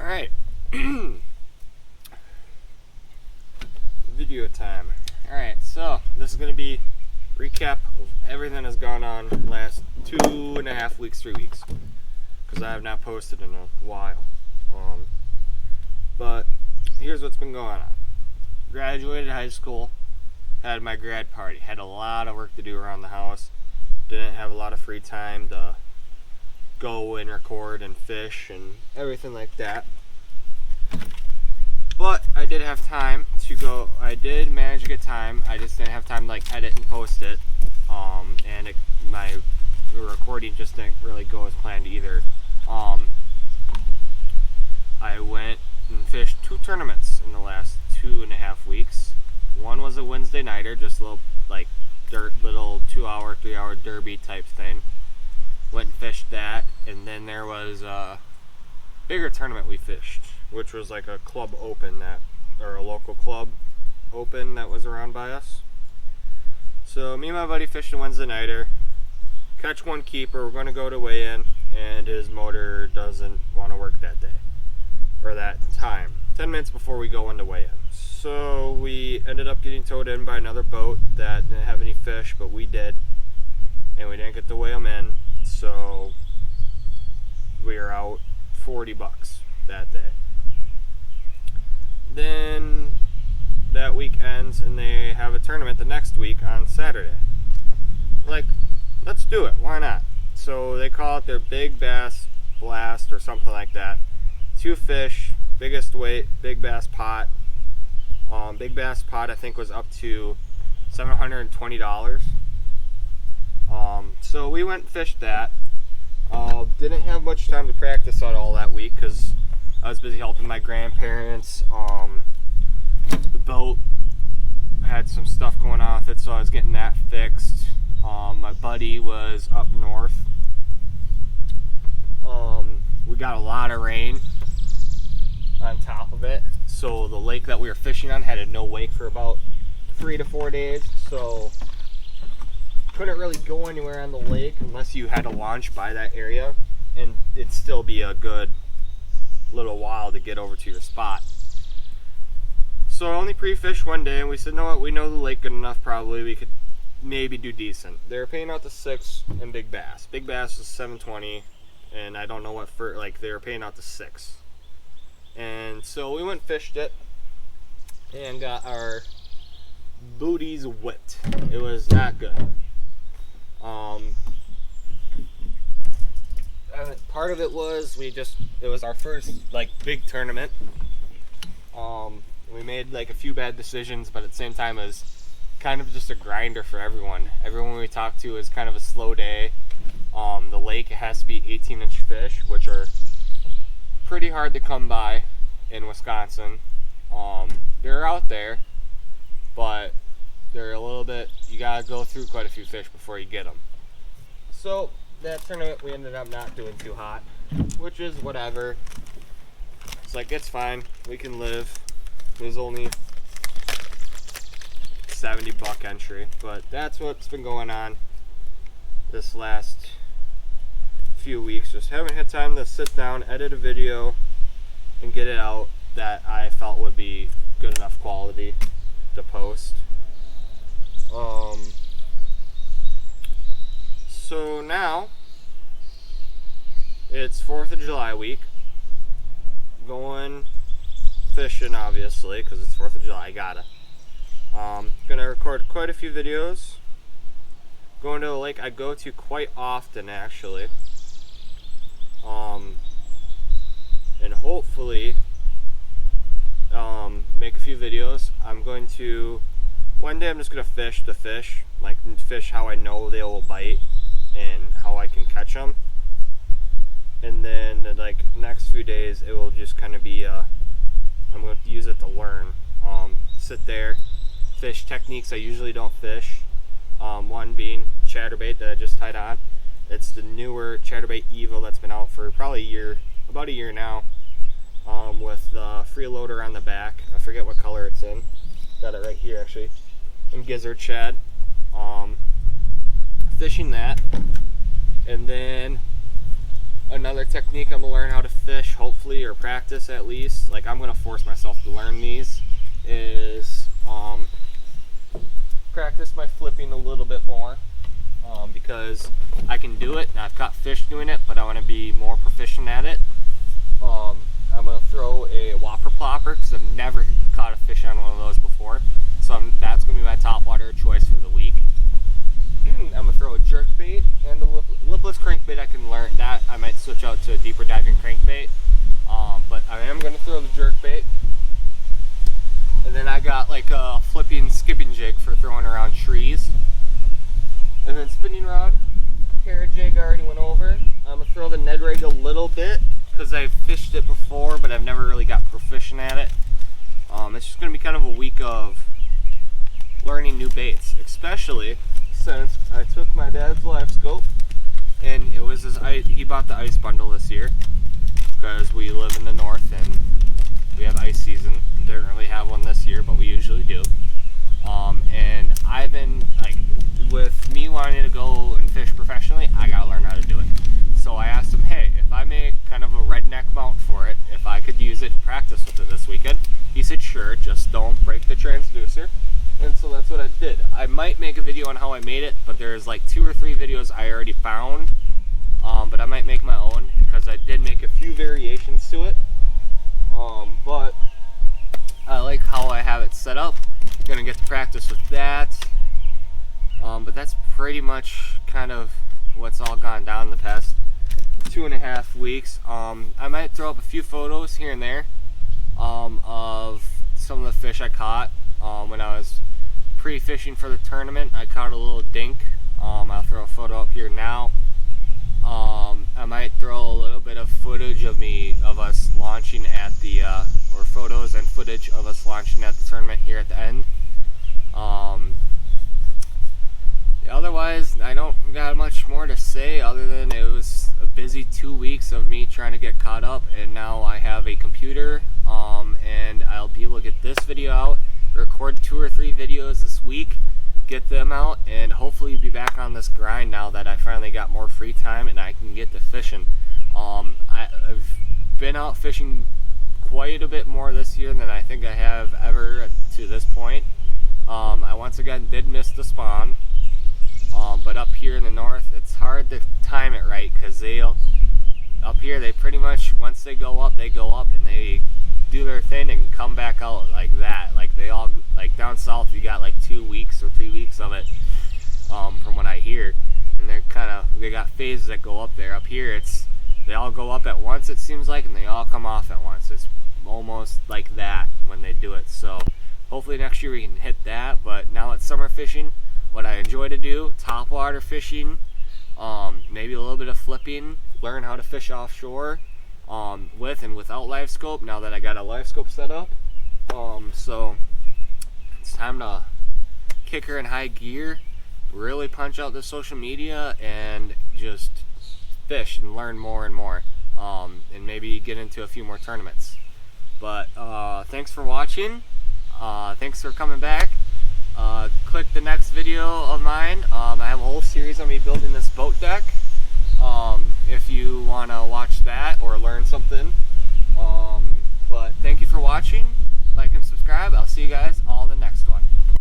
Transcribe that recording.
Alright. Video time. Alright, so this is going to be recap of everything that's gone on the last 2.5 weeks, 3 weeks. Because I have not posted in a while. But here's what's been going on. Graduated high school, had my grad party, had a lot of work to do around the house, didn't have a lot of free time to go and record and fish and everything like that. But I did have time to go. I did manage to get time. I just didn't have time to like edit and post it. And my recording just didn't really go as planned either. I went and fished 2 tournaments in the last 2.5 weeks. One was a Wednesday nighter, just a little like little 2-hour, 3-hour derby type thing. Went and fished that, and then there was a bigger tournament we fished, which was like a club open or a local club open that was around by us. So me and my buddy fished a Wednesday nighter, catch one keeper. We're going to go to weigh-in, and his motor doesn't want to work that day, or that time, 10 minutes before we go into weigh-in. So we ended up getting towed in by another boat that didn't have any fish, but we did, and we didn't get to weigh them in. So we were out $40 that day. Then that week ends and they have a tournament the next week on Saturday. Like, let's do it, why not? So they call it their Big Bass Blast or something like that. 2 fish, biggest weight, big bass pot. Big bass pot I think was up to $720. So we went and fished that. Didn't have much time to practice on all that week because I was busy helping my grandparents. The boat had some stuff going on with it, so I was getting that fixed. My buddy was up north. We got a lot of rain on top of it, so the lake that we were fishing on had a no wake for about 3 to 4 days, so couldn't really go anywhere on the lake unless you had to launch by that area, and it'd still be a good little while to get over to your spot. So I only pre-fished one day, and we said, no, what, we know the lake good enough, probably we could maybe do decent. They were paying out the 6 in big bass. Big bass was $720, and I don't know what for, like, they were paying out the 6. And so we went and fished it and got our booties whipped. It was not good. Part of it was it was our first like big tournament. We made like a few bad decisions, but at the same time it was kind of just a grinder for everyone. Everyone we talked to is kind of a slow day. The lake, it has to be 18-inch fish, which are pretty hard to come by in Wisconsin. They're out there, but they're a little bit, you gotta go through quite a few fish before you get them. So that tournament we ended up not doing too hot, which is whatever. It's like, it's fine, we can live. It was only $70 entry, but that's what's been going on this last few weeks. Just haven't had time to sit down, edit a video, and get it out that I felt would be good enough quality to post. So now it's 4th of July week. Going fishing, obviously, because it's 4th of July. I gotta. Gonna record quite a few videos. Going to a lake I go to quite often, actually. And hopefully make a few videos. One day I'm just gonna fish the fish, like fish how I know they will bite and how I can catch them. And then the next few days it will just kind of be I'm going to use it to learn. Sit there, fish techniques I usually don't fish. One being chatterbait that I just tied on. It's the newer chatterbait Evo that's been out for probably about a year now. With the freeloader on the back. I forget what color it's in. Got it right here actually. And gizzard shad. Fishing that, and then Another technique I'm gonna learn how to fish, hopefully, or practice at least. Like, I'm gonna force myself to learn these. Is practice my flipping a little bit more, because I can do it and I've caught fish doing it, but I want to be more proficient at it. I'm gonna throw a whopper plopper because I've never caught a fish on one of those before. So that's gonna be my top water choice for the week. I'm gonna throw a jerk bait and a lipless crankbait. I can learn that. I might switch out to a deeper diving crankbait, but I am gonna throw the jerk bait. And then I got like a flipping skipping jig for throwing around trees. And then spinning rod, parrot jig I already went over. I'm gonna throw the Ned rig a little bit because I've fished it before, but I've never really got proficient at it. It's just gonna be kind of a week of learning new baits, especially since I took my dad's live scope, and it was he bought the ice bundle this year because we live in the north and we have ice season. We didn't really have one this year, but we usually do. And I've been like, with me wanting to go and fish professionally, I gotta learn how to do it. So I asked him, hey, if I make kind of a redneck mount for it, if I could use it and practice with it this weekend. He said, sure, just don't break the transducer. And so that's what I did. I might make a video on how I made it, but there's like 2 or 3 videos I already found. But I might make my own because I did make a few variations to it. But I like how I have it set up. Gonna get to practice with that. But that's pretty much kind of what's all gone down the past 2.5 weeks. I might throw up a few photos here and there of some of the fish I caught when I was pre-fishing for the tournament. I caught a little dink. I'll throw a photo up here now. I might throw a little bit of footage of us launching at the or photos and footage of us launching at the tournament here at the end. Otherwise, I don't got much more to say other than it was a busy 2 weeks of me trying to get caught up, and now I have a computer, and I'll be able to get this video out, record 2 or 3 videos this week, get them out, and hopefully be back on this grind now that I finally got more free time and I can get to fishing. I've been out fishing quite a bit more this year than I think I have ever to this point. I once again did miss the spawn, but up here in the north it's hard to time it right because up here they pretty much, once they go up and they do their thing and come back out like that. Like they all, like down south you got like 2 weeks or 3 weeks of it, from what I hear, and they got phases that go up there. Up here they all go up at once, it seems like, and they all come off at once. It's almost like that when they do it. So hopefully next year we can hit that. But now it's summer fishing. What I enjoy to do, topwater fishing, maybe a little bit of flipping, learn how to fish offshore, with and without live scope now that I got a live scope set up. So it's time to kick her in high gear, really punch out the social media and just fish and learn more and more, and maybe get into a few more tournaments. But thanks for watching. Thanks for coming back. Click the next video of mine. I have a whole series on me building this boat deck. If you want to watch that or learn something. But thank you for watching. Like and subscribe. I'll see you guys all in the next one.